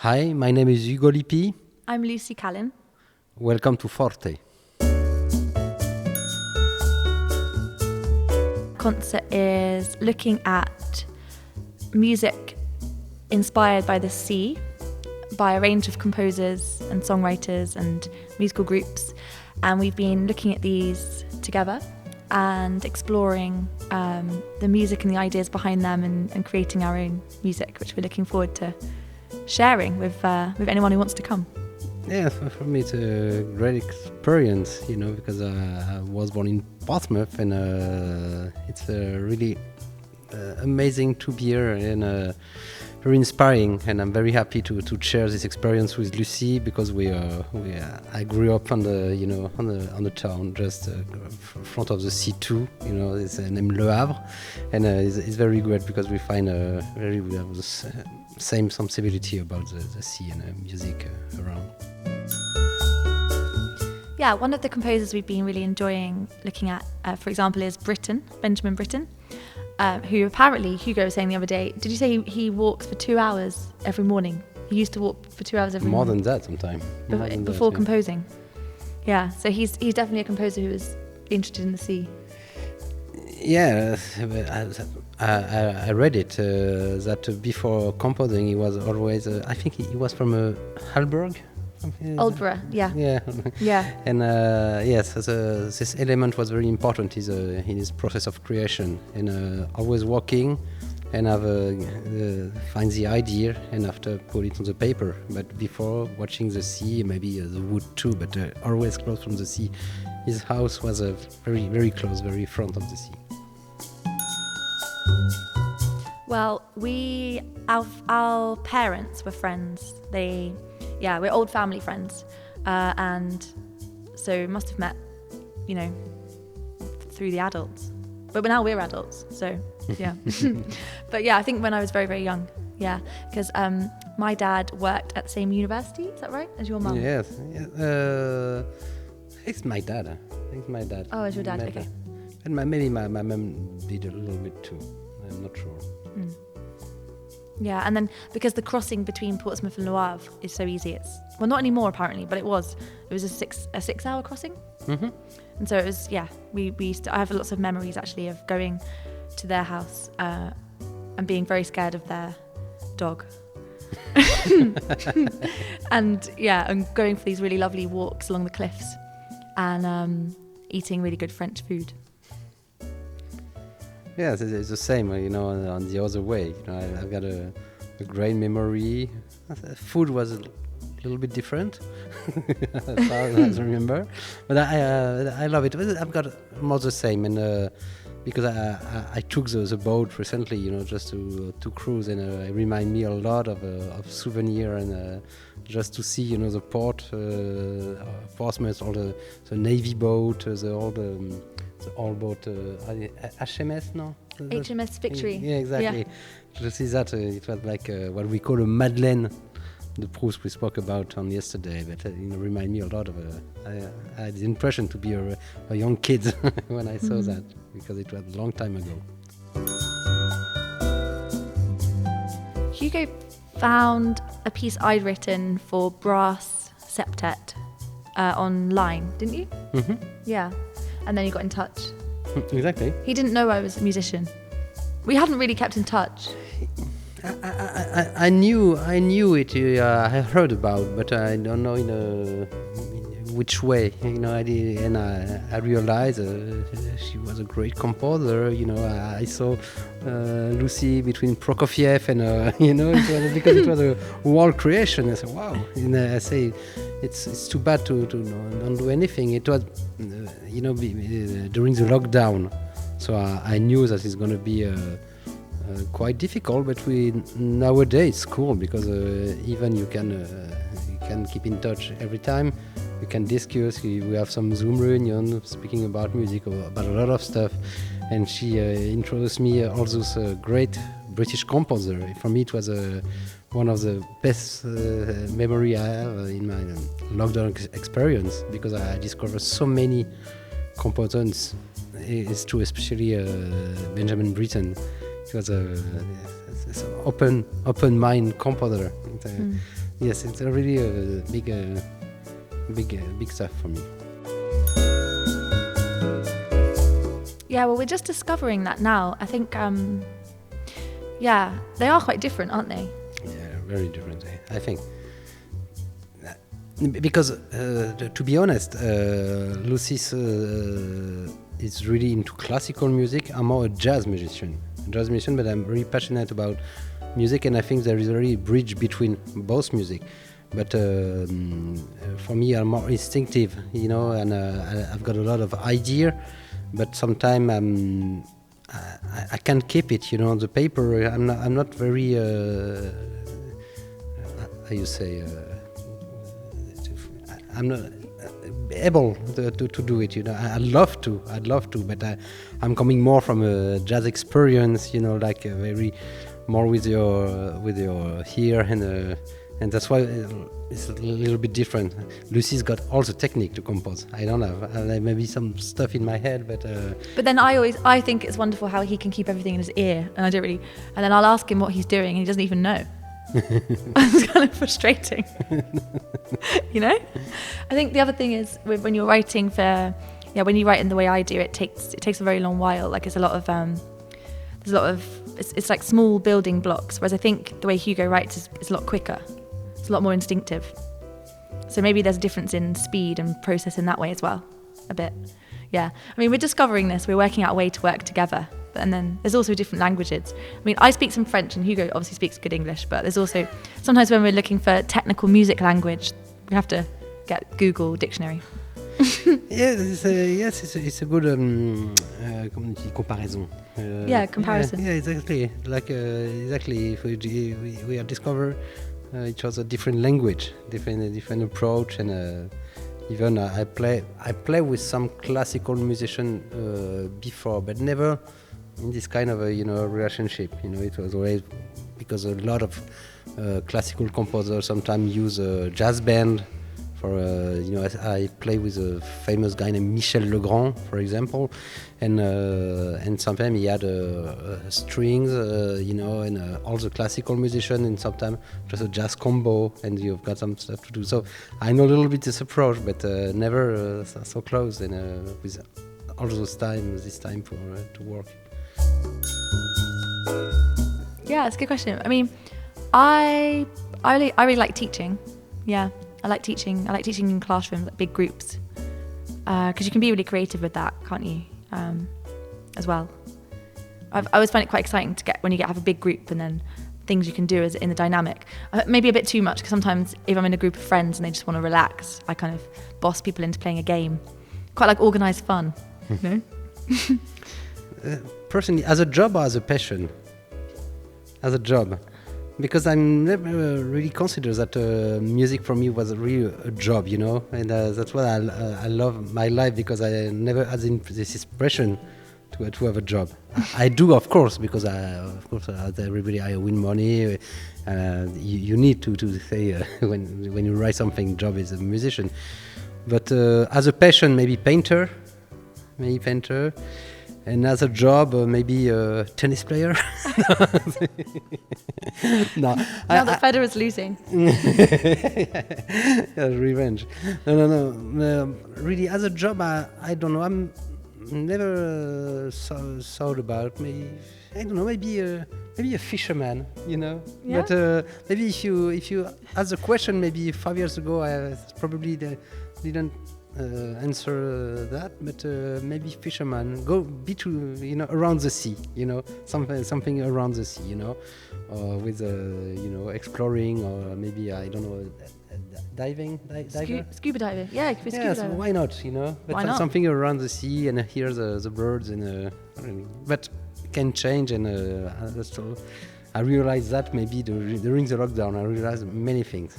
Hi, my name is Hugo Lippi. I'm Lucy Callen. Welcome to FORTE. Concert is looking at music inspired by the sea by a range of composers and songwriters and musical groups, and we've been looking at these together and exploring the music and the ideas behind them and creating our own music, which we're looking forward to sharing with anyone who wants to come. Yeah, for me it's a great experience, because I was born in Portsmouth, and it's really amazing to be here and very inspiring. And I'm very happy to share this experience with Lucy, because I grew up on the town just in front of the sea too. It's named Le Havre, and it's very great because we find we have the same sensibility about the sea and music around. Yeah, one of the composers we've been really enjoying looking at, for example, is Benjamin Britten, who apparently, Hugo was saying the other day, did you say he walks for 2 hours every morning? He used to walk for 2 hours every More morning. than that sometimes. Before composing. Yeah, so he's definitely a composer who is interested in the sea. Yeah, I read it, that before composing he was always, I think he was from Halberg. Aldborough, yeah. Yeah. And yes, this element was very important in his process of creation, and always walking and find the idea and after put it on the paper. But before watching the sea, maybe the wood too, but always close from the sea. His house was very, very close, very front of the sea. Well, our parents were friends. We're old family friends, and so must have met, through the adults. But now we're adults, so yeah. But yeah, I think when I was very, very young, yeah, because my dad worked at the same university. Is that right? As your mum? Yes. It's my dad. Oh, it's your dad. Okay. And maybe my mum did a little bit too. I'm not sure. Mm. Yeah, and then because the crossing between Portsmouth and Le Havre is so easy, not anymore apparently, but it was a 6-hour crossing. Mm-hmm. And so it was, yeah, I have lots of memories actually of going to their house and being very scared of their dog. and going for these really lovely walks along the cliffs and eating really good French food. Yes, it's the same, on the other way. I've got a great memory. Food was a little bit different, as far as I remember. But I love it. I've got more the same, and because I took the boat recently, just to cruise, and it remind me a lot of souvenir, and just to see, the port, Portsmouth, all the Navy boat, the old boat, HMS, no? HMS Victory. Yeah, exactly. Yeah. To see that, it was like what we call a Madeleine, the Proust we spoke about on yesterday, but remind me a lot of I had the impression to be a young kid when I saw that, because it was a long time ago. Hugo found a piece I'd written for brass septet online, didn't you? Mm-hmm. Yeah. And then you got in touch. Exactly. He didn't know I was a musician. We hadn't really kept in touch. I knew it. I heard about, but I don't know in which way. I did, and I realized she was a great composer. I saw Lucy between Prokofiev and it was, because it was a world creation. I said, wow. And I say, it's too bad to not do anything. It was during the lockdown, so I knew that it's going to be quite difficult. But nowadays it's cool, because even you can keep in touch every time. We can discuss. We have some Zoom reunion speaking about music, or about a lot of stuff. And she introduced me all those great British composer. For me, it was one of the best memory I have in my lockdown experience, because I discovered so many composers. It's true, especially Benjamin Britten. He was an open mind composer. Yes, it's a really big stuff for me. Yeah, well, we're just discovering that now. I think, they are quite different, aren't they? Yeah, very different, I think. Because, to be honest, Lucis is really into classical music. I'm more a jazz musician, but I'm really passionate about music, and I think there is already a bridge between both music. But for me, I'm more instinctive, and I've got a lot of idea, but sometimes I can't keep it, on the paper. I'm not very, how you say, I'm not able to do it. I'd love to, but I'm coming more from a jazz experience, like very more with your ear, and that's why it's a little bit different. Lucy's got all the technique to compose. I don't have. Maybe some stuff in my head, but. But then I think it's wonderful how he can keep everything in his ear, and I don't really. And then I'll ask him what he's doing, and he doesn't even know. It's kind of frustrating. I think the other thing is when you're writing when you write in the way I do, it takes a very long while. Like it's a lot of it's like small building blocks, whereas I think the way Hugo writes is a lot quicker. It's a lot more instinctive. So maybe there's a difference in speed and process in that way as well, a bit. Yeah, I mean, we're discovering this. We're working out a way to work together. And then there's also different languages. I mean, I speak some French and Hugo obviously speaks good English, but there's also, sometimes when we're looking for technical music language, we have to get Google dictionary. Yes, it's a good comparaison. Comparison. Yeah, exactly. Like exactly, if we have discovered each other different language, different approach, and even I play with some classical musician before, but never in this kind of a relationship. It was always because a lot of classical composers sometimes use a jazz band. I play with a famous guy named Michel Legrand, for example, and sometimes he had strings, and all the classical musicians, and sometimes just a jazz combo, and you've got some stuff to do. So I know a little bit this approach, but never so close, and with all this time to work. Yeah, it's a good question. I mean, I really like teaching. Yeah. I like teaching in classrooms, like big groups, because you can be really creative with that, can't you? As well. I always find it quite exciting to get when you have a big group and then things you can do is in the dynamic. Maybe a bit too much, because sometimes if I'm in a group of friends and they just want to relax, I kind of boss people into playing a game. Quite like organised fun, Personally, as a job or as a passion? As a job. Because I never really consider that music for me was really a job, and that's why I love my life, because I never had this expression to have a job. I do, of course, because as everybody, I win money. You need to say when you write something, job is a musician. But as a passion, maybe painter. And as a job, maybe a tennis player. No. Now that Federer's losing. Yeah, revenge. No. Really, as a job, I don't know. I'm never thought about maybe. I don't know. Maybe a fisherman. Yeah. But maybe if you ask the question, maybe 5 years ago, I probably didn't. Answer that, but maybe fisherman, go be to around the sea, something around the sea, or with exploring, or maybe I don't know, diving, scuba diving. Yeah, it could be scuba diving. Why not? But why not? Something around the sea and hear the birds and but can change, and I realized that maybe during the lockdown I realized many things.